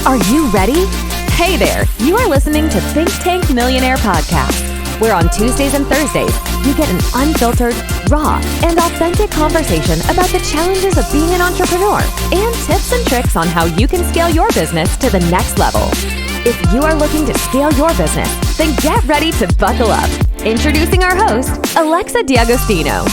Are you ready? Hey there, you are listening to Thynktank Millionaire Podcast, where on Tuesdays and Thursdays, you get an unfiltered, raw, and authentic conversation about the challenges of being an entrepreneur and tips and tricks on how you can scale your business to the next level. If you are looking to scale your business, then get ready to buckle up. Introducing our host, Alexa D'Agostino.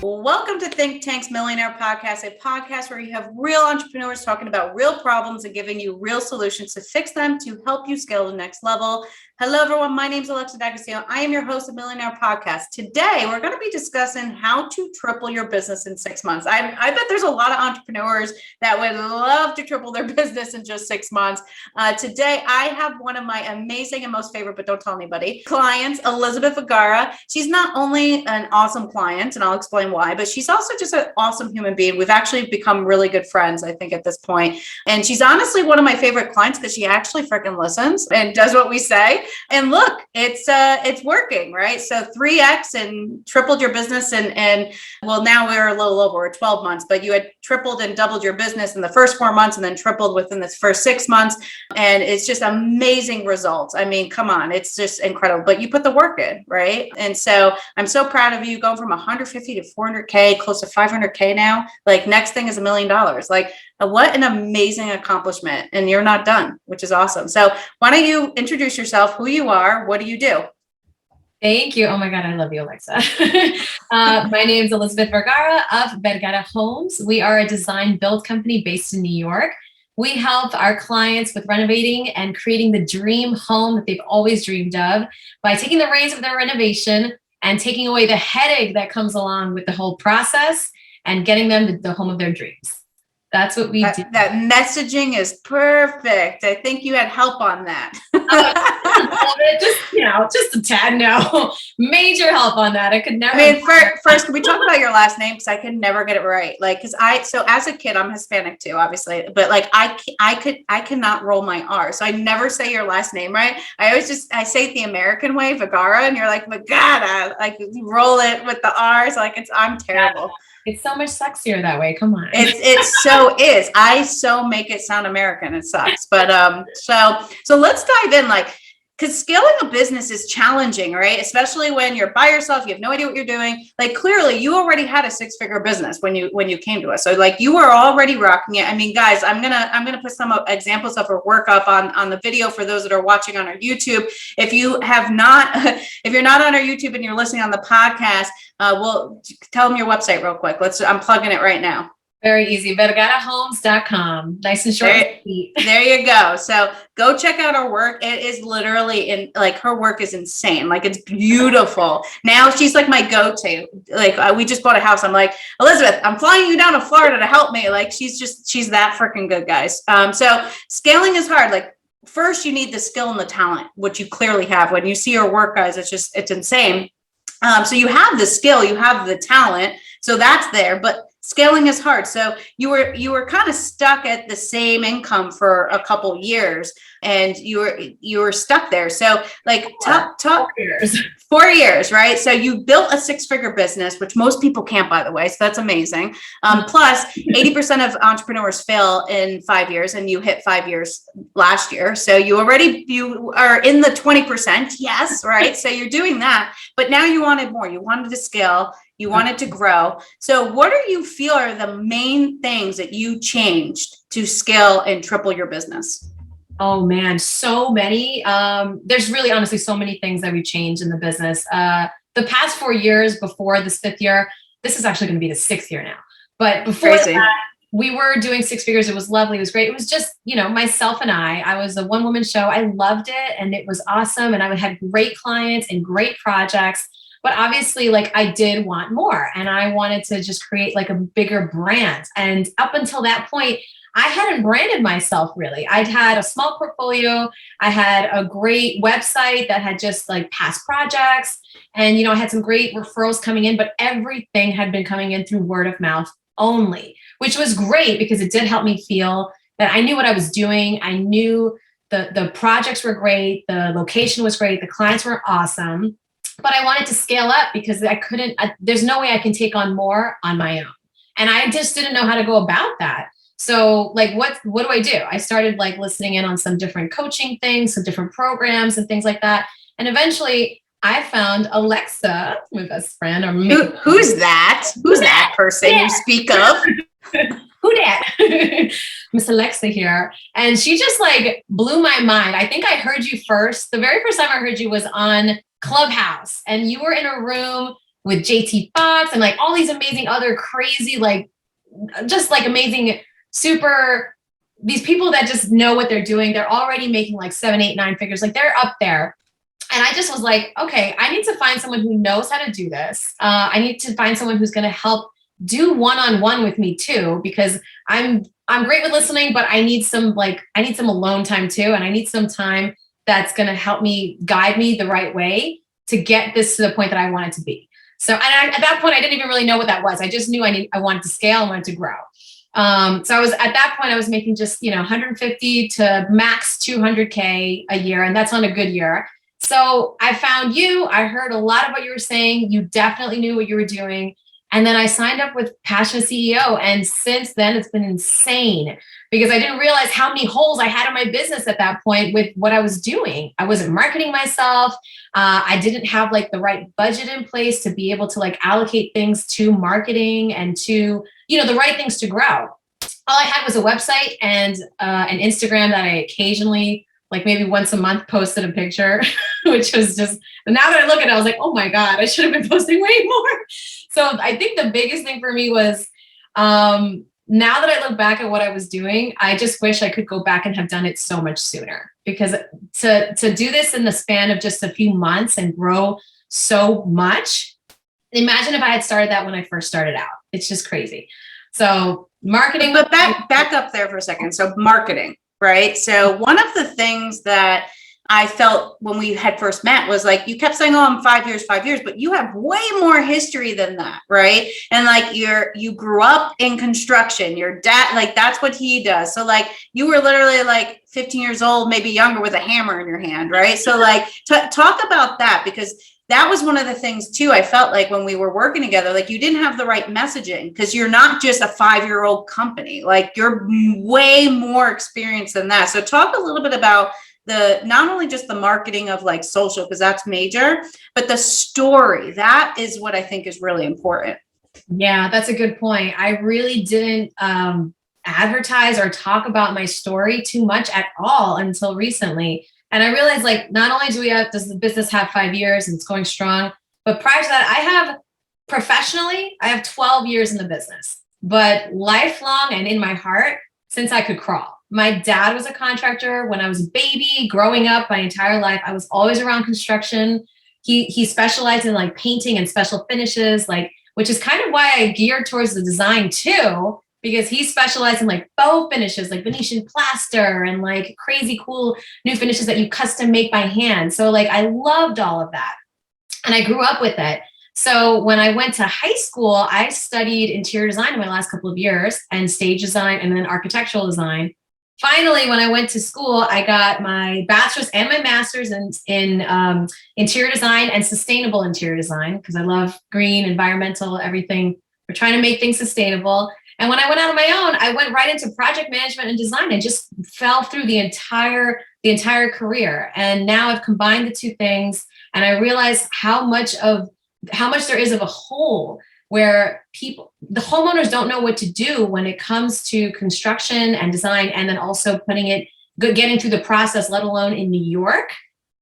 Welcome to Thynktank's Millionaire Podcast, a podcast where you have real entrepreneurs talking about real problems and giving you real solutions to fix them to help you scale to the next level. Hello, everyone. My name is Alexa D'Agostino. I am your host of Millionaire Podcast. Today, we're going to be discussing how to triple your business in 6 months. I bet there's a lot of entrepreneurs that would love to triple their business in just 6 months. Today, I have one of my amazing and most favorite, but don't tell anybody, clients, Elisabeth Vergara. She's not only an awesome client, and I'll explain why, but she's also just an awesome human being. We've actually become really good friends, I think, at this point. And she's honestly one of my favorite clients because she actually freaking listens and does what we say. And look, it's working, right? So 3x and tripled your business and well, now we're a little over 12 months, but you had tripled and doubled your business in the first 4 months and then tripled within the first 6 months. And it's just amazing results. I mean, come on, it's just incredible, but you put the work in, right? And so I'm so proud of you going from 150 to 400K, close to 500K now. Like next thing is $1 million. Like what an amazing accomplishment. And you're not done, which is awesome. So why don't you introduce yourself, who you are, what do you do? Thank you. Oh my God, I love you, Alexa. My name is Elisabeth Vergara of Vergara Homes. We are a design build company based in New York. We help our clients with renovating and creating the dream home that they've always dreamed of by taking the reins of their renovation and taking away the headache that comes along with the whole process and getting them the home of their dreams. That's what we do. That messaging is perfect. I think you had help on that. Just a tad. No, major help on that. I could never. I mean, first, can we talk about your last name? Because I could never get it right. Like, so as a kid, I'm Hispanic too, obviously, but like I cannot roll my R, so I never say your last name right. I say it the American way, Vergara, and you're like Vergara, like you roll it with the R's. Like I'm terrible. It's so much sexier that way. Come on. It so is. I so make it sound American. It sucks. But so let's dive in, like, because scaling a business is challenging, right? Especially when you're by yourself, you have no idea what you're doing. Like clearly you already had a 6-figure business when you came to us. So like you were already rocking it. I mean, guys, I'm gonna put some examples of her work up on the video for those that are watching on our YouTube. If you're not on our YouTube and you're listening on the podcast, we'll tell them your website real quick. I'm plugging it right now. Very easy. VergaraHomes.com. Nice and short. There you go. So go check out her work. It is literally her work is insane. Like it's beautiful. Now she's like my go-to. Like we just bought a house. I'm like, Elisabeth, I'm flying you down to Florida to help me. Like she's that freaking good, guys. So scaling is hard. Like first you need the skill and the talent, which you clearly have. When you see her work, guys, it's insane. So you have the skill, you have the talent. So that's there, but scaling is hard. So you were kind of stuck at the same income for a couple years and you were stuck there. So like talk 4 years, right? So you built a 6-figure business, which most people can't, by the way. So that's amazing. Plus 80% of entrepreneurs fail in 5 years and you hit 5 years last year. So you are in the 20%. Yes. Right. So you're doing that, but now you wanted more. You wanted to scale. You wanted to grow. So what do you feel are the main things that you changed to scale and triple your business? Oh man, so many. There's really honestly so many things that we changed in the business. The past 4 years before this 5th year, this is actually going to be the 6th year now. But before that, we were doing 6 figures. It was lovely. It was great. It was just, myself and I was a one-woman show. I loved it and it was awesome. And I had great clients and great projects. But obviously, like I did want more and I wanted to just create like a bigger brand. And up until that point, I hadn't branded myself really. I'd had a small portfolio. I had a great website that had just like past projects. And, I had some great referrals coming in, but everything had been coming in through word of mouth only, which was great because it did help me feel that I knew what I was doing. I knew the projects were great. The location was great. The clients were awesome. But I wanted to scale up because there's no way I can take on more on my own. And I just didn't know how to go about that. So like, what do I do? I started like listening in on some different coaching things, some different programs and things like that. And eventually I found Alexa, my best friend. Or who's that? Who's that person you speak of? Who dat? Miss Alexa here. And she just like blew my mind. I think I heard you first. The very first time I heard you was on Clubhouse, and you were in a room with JT Fox and like all these amazing other crazy, like just like amazing, these people that just know what they're doing. They're already making like 7, 8, 9 figures. Like they're up there. And I just was like, okay, I need to find someone who knows how to do this. I need to find someone who's going to help do one-on-one with me too, because I'm great with listening, but I need some alone time too. And I need some time that's going to help me guide me the right way to get this to the point that I want it to be. So, and at that point, I didn't even really know what that was. I just knew I wanted to scale, I wanted to grow. So I was at that point, I was making just, 150 to max 200K a year. And that's on a good year. So I found you, I heard a lot of what you were saying. You definitely knew what you were doing. And then I signed up with Passionate CEO. And since then it's been insane because I didn't realize how many holes I had in my business at that point with what I was doing. I wasn't marketing myself. I didn't have like the right budget in place to be able to like allocate things to marketing and to, the right things to grow. All I had was a website and an Instagram that I occasionally, like maybe once a month, posted a picture, which was just, now that I look at it, I was like, oh my God, I should have been posting way more. So I think the biggest thing for me was, now that I look back at what I was doing, I just wish I could go back and have done it so much sooner, because to do this in the span of just a few months and grow so much, imagine if I had started that when I first started out. It's just crazy. So marketing. But back up there for a second. So marketing, right? So one of the things that I felt when we had first met was like, you kept saying, oh, I'm 5 years, but you have way more history than that. Right. And like you grew up in construction, your dad, like that's what he does. So like you were literally like 15 years old, maybe younger, with a hammer in your hand. Right. So like talk about that, because that was one of the things too. I felt like when we were working together, like you didn't have the right messaging, because you're not just a 5-year-old company. Like you're way more experienced than that. So talk a little bit about not only just the marketing of like social, because that's major, but the story. That is what I think is really important. Yeah, that's a good point. I really didn't advertise or talk about my story too much at all until recently. And I realized, like, not only does the business have 5 years and it's going strong, but prior to that, professionally, I have 12 years in the business, but lifelong and in my heart since I could crawl. My dad was a contractor when I was a baby. Growing up my entire life, I was always around construction. He specialized in like painting and special finishes, like, which is kind of why I geared towards the design too, because he specialized in like faux finishes, like Venetian plaster and like crazy cool new finishes that you custom make by hand. So like I loved all of that, and I grew up with it. So when I went to high school, I studied interior design in my last couple of years, and stage design, and then architectural design. Finally, when I went to school, I got my bachelor's and my master's in interior design and sustainable interior design, because I love green, environmental, everything. We're trying to make things sustainable. And when I went out on my own, I went right into project management and design and just fell through the entire career. And now I've combined the two things, and I realized how much there is of a hole where the homeowners don't know what to do when it comes to construction and design, and then also getting through the process, let alone in New York,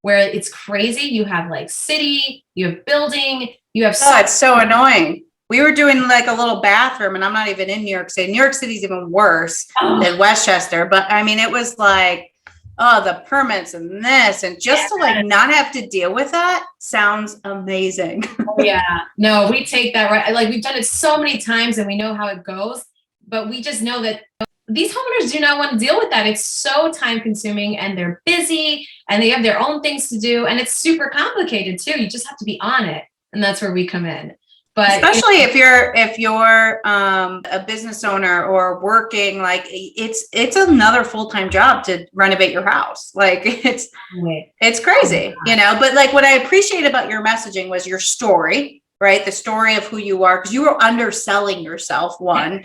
where it's crazy. You have like city, you have building, you have. Oh, it's so annoying. We were doing like a little bathroom, and I'm not even in New York City. New York City's even worse than Westchester. But I mean, it was like, oh, the permits and this, and just to like not have to deal with that sounds amazing. Yeah, no, we take that right. Like we've done it so many times and we know how it goes, but we just know that these homeowners do not want to deal with that. It's so time consuming, and they're busy and they have their own things to do. And it's super complicated too. You just have to be on it. And that's where we come in. But especially if you're a business owner or working, like it's another full-time job to renovate your house. Like it's crazy, but like what I appreciate about your messaging was your story, right? The story of who you are, because you were underselling yourself. One,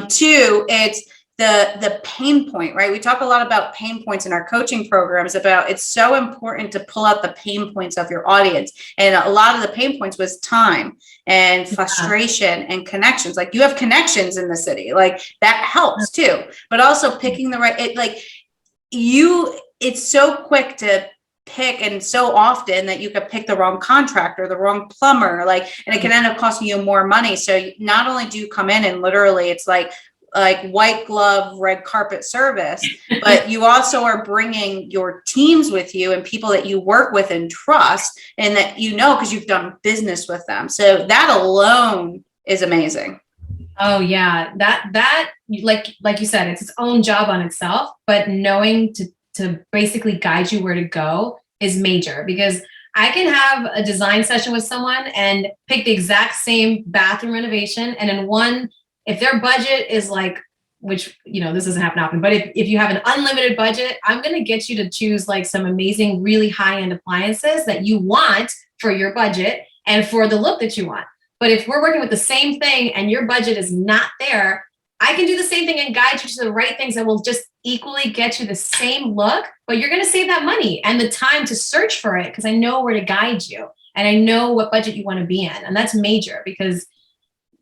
two, it's the pain point, right? We talk a lot about pain points in our coaching programs about it's so important to pull out the pain points of your audience. And a lot of the pain points was time and frustration and connections. Like you have connections in the city, like that helps too, but also picking the right, it's so quick to pick and so often that you could pick the wrong contractor, the wrong plumber, and it can end up costing you more money. So not only do you come in and literally it's like white glove, red carpet service, but you also are bringing your teams with you and people that you work with and trust and that, because you've done business with them. So that alone is amazing. Oh yeah. That like you said, it's its own job on itself, but knowing to basically guide you where to go is major, because I can have a design session with someone and pick the exact same bathroom renovation. And in one, if their budget is which, this doesn't happen often, but if you have an unlimited budget, I'm going to get you to choose some amazing, really high-end appliances that you want for your budget and for the look that you want. But if we're working with the same thing and your budget is not there, I can do the same thing and guide you to the right things that will just equally get you the same look, but you're going to save that money and the time to search for it because I know where to guide you and I know what budget you want to be in. And that's major because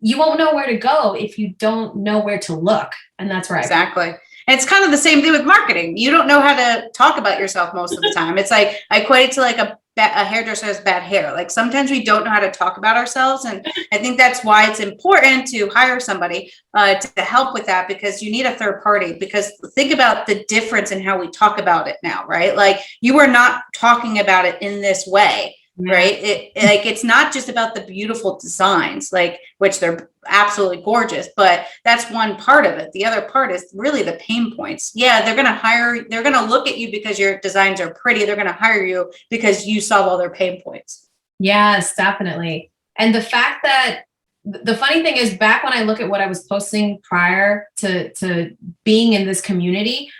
you won't know where to go if you don't know where to look. And that's right. Exactly. And it's kind of the same thing with marketing. You don't know how to talk about yourself most of the time. It's I equate it to a hairdresser has bad hair. Sometimes we don't know how to talk about ourselves. And I think that's why it's important to hire somebody to help with that, because you need a third party. Because think about the difference in how we talk about it now, right? You are not talking about it in this way. Right. It's not just about the beautiful designs, which they're absolutely gorgeous, but that's one part of it. The other part is really the pain points. Yeah. They're going to look at you because your designs are pretty. They're going to hire you because you solve all their pain points. Yes, definitely. And the fact that the funny thing is, back when I look at what I was posting prior to being in this community,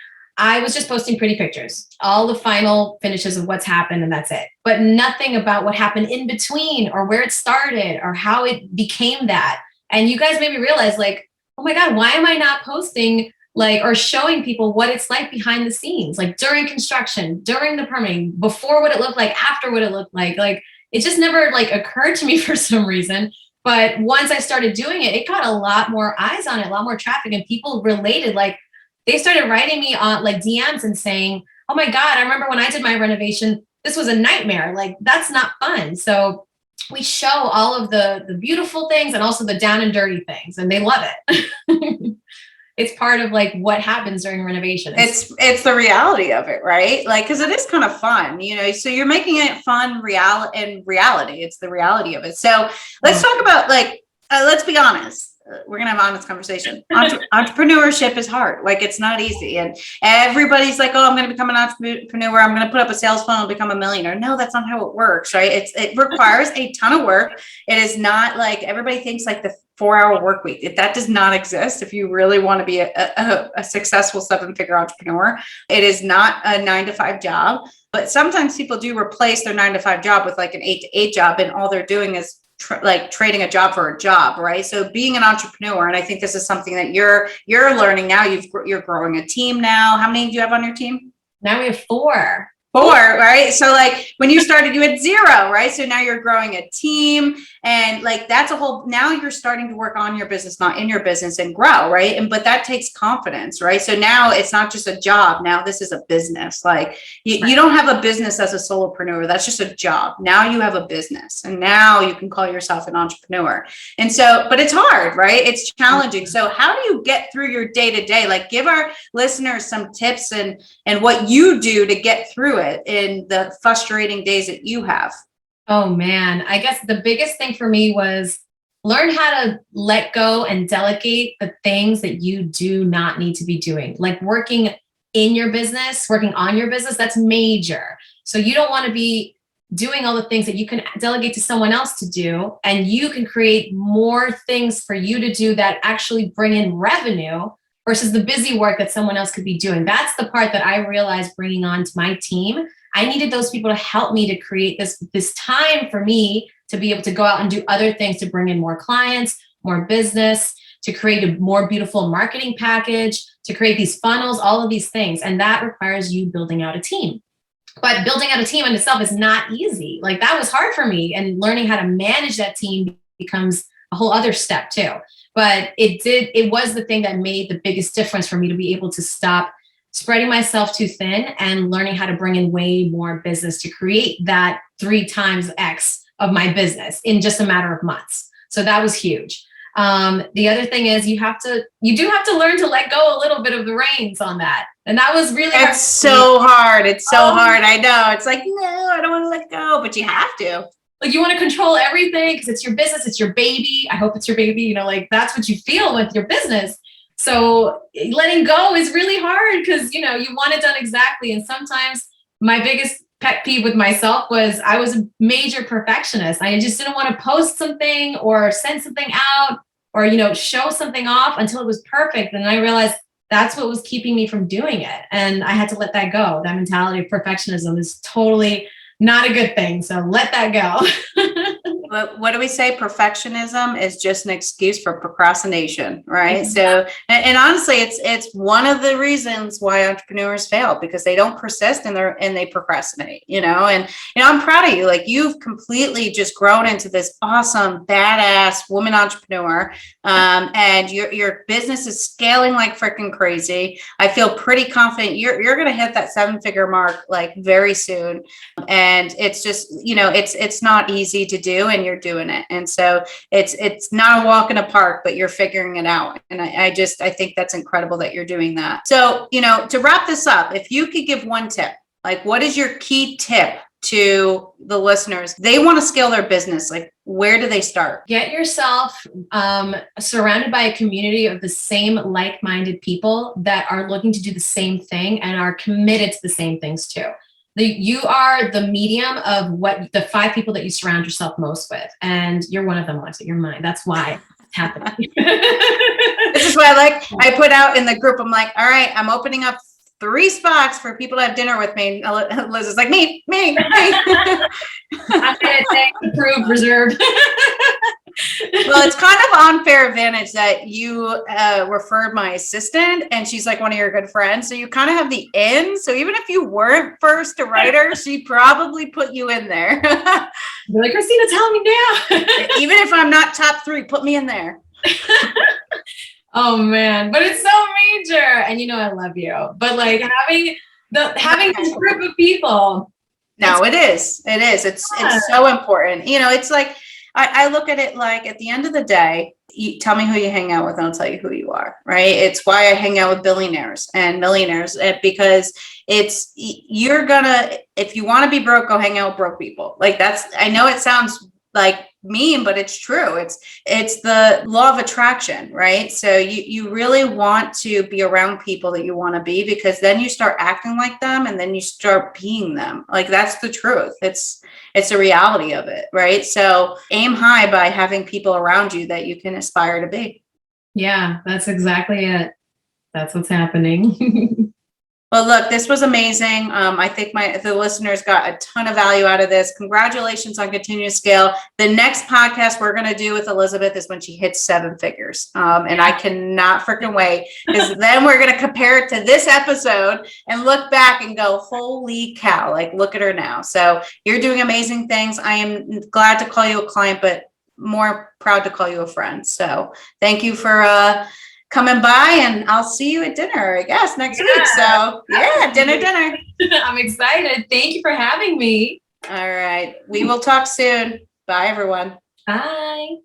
I was just posting pretty pictures, all the final finishes of what's happened, and that's it. But nothing about what happened in between or where it started or how it became that. And you guys made me realize, oh my God, why am I not posting or showing people what it's like behind the scenes, during construction, during the permitting, before what it looked like, after what it looked like. It just never occurred to me for some reason. But once I started doing it, it got a lot more eyes on it, a lot more traffic, and people related. They started writing me on DMs and saying, oh my God, I remember when I did my renovation, this was a nightmare. That's not fun. So we show all of the beautiful things and also the down and dirty things, and they love it. It's part of what happens during renovation. It's the reality of it, right? Because it is kind of fun, so you're making it fun, reality. It's the reality of it. So let's talk about let's be honest. We're going to have an honest conversation. Entrepreneurship is hard. It's not easy. And everybody's oh, I'm going to become an entrepreneur. I'm going to put up a sales funnel and become a millionaire. No, that's not how it works, right? It requires a ton of work. It is not everybody thinks the 4-hour work week. That does not exist. If you really want to be a successful 7-figure entrepreneur, it is not a 9-to-5 job. But sometimes people do replace their 9-to-5 job with an 8-to-8 job. And all they're doing is trading a job for a job, right? So being an entrepreneur, and I think this is something that you're learning now. You're growing a team now. How many do you have on your team? Now we have 4. 4, right? So when you started, you had 0, right? So now you're growing a team, and that's a whole, now you're starting to work on your business, not in your business, and grow, right? But that takes confidence, right? So now it's not just a job. Now this is a business. You don't have a business as a solopreneur. That's just a job. Now you have a business, and now you can call yourself an entrepreneur. And so, but it's hard, right? It's challenging. So how do you get through your day to day? Give our listeners some tips and what you do to get through it in the frustrating days that you have. Oh man, I guess the biggest thing for me was learn how to let go and delegate the things that you do not need to be doing. Working in your business, working on your business, that's major. So you don't want to be doing all the things that you can delegate to someone else to do, and you can create more things for you to do that actually bring in revenue versus the busy work that someone else could be doing. That's the part that I realized bringing on to my team. I needed those people to help me to create this time for me to be able to go out and do other things to bring in more clients, more business. to create a more beautiful marketing package, to create these funnels, all of these things. And that requires you building out a team. But building out a team in itself is not easy. Like that was hard for me, and learning how to manage that team becomes a whole other step too. But it was the thing that made the biggest difference for me to be able to stop spreading myself too thin and learning how to bring in way more business to create that 3 times X of my business in just a matter of months. So that was huge. The other thing is you do have to learn to let go a little bit of the reins on that. And that was really hard. It's so hard. It's so hard. I know. It's like, no, I don't want to let go, but you have to. Like you want to control everything because it's your business, it's your baby. I hope it's your baby, you know, like that's what you feel with your business. So letting go is really hard because, you know, you want it done exactly. And sometimes my biggest pet peeve with myself was I was a major perfectionist. I just didn't want to post something or send something out or, you know, show something off until it was perfect. And I realized that's what was keeping me from doing it. And I had to let that go. That mentality of perfectionism is totally not a good thing. So let that go. But what do we say? Perfectionism is just an excuse for procrastination, right? So, and honestly, it's one of the reasons why entrepreneurs fail, because they don't persist and they procrastinate, you know. And you know, I'm proud of you. Like you've completely just grown into this awesome, badass woman entrepreneur, and your business is scaling like freaking crazy. I feel pretty confident you're going to hit that 7-figure mark like very soon. And it's just, you know, it's not easy to do, and you're doing it. And so it's not a walk in the park, but you're figuring it out. And I think that's incredible that you're doing that. So, you know, to wrap this up, if you could give one tip, like what is your key tip to the listeners? They want to scale their business. Like, where do they start? Get yourself surrounded by a community of the same like-minded people that are looking to do the same thing and are committed to the same things too. You are the medium of what the 5 people that you surround yourself most with. And you're one of them, Alexa. You're mine. That's why it's happening. This is why I put out in the group, I'm like, all right, I'm opening up 3 spots for people to have dinner with me. And Liz is like, me. I'm going to say approved, reserved. Well, it's kind of unfair advantage that you referred my assistant, and she's like one of your good friends. So you kind of have the in. So even if you weren't first to write her, she'd probably put you in there. You're like, Christina, tell me now. Even if I'm not top 3, put me in there. Oh man, but it's so major. And you know, I love you, but like having this group of people. No, it is. It's so important. You know, it's like, I look at it like at the end of the day, you tell me who you hang out with and I'll tell you who you are, right? It's why I hang out with billionaires and millionaires, because if you want to be broke, go hang out with broke people. Like I know it sounds like mean, but it's true. It's the law of attraction, right? So you really want to be around people that you want to be, because then you start acting like them and then you start being them. Like that's the truth. It's the reality of it, right? So aim high by having people around you that you can aspire to be. Yeah, that's exactly it. That's what's happening. Well, look, this was amazing. I think the listeners got a ton of value out of this. Congratulations on continuing to scale. The next podcast we're going to do with Elisabeth is when she hits 7 figures. And I cannot freaking wait, because then we're going to compare it to this episode and look back and go, holy cow, like look at her now. So you're doing amazing things. I am glad to call you a client, but more proud to call you a friend. So thank you for coming by, and I'll see you at dinner, I guess, next week. So yeah, dinner. I'm excited. Thank you for having me. All right. We will talk soon. Bye, everyone. Bye.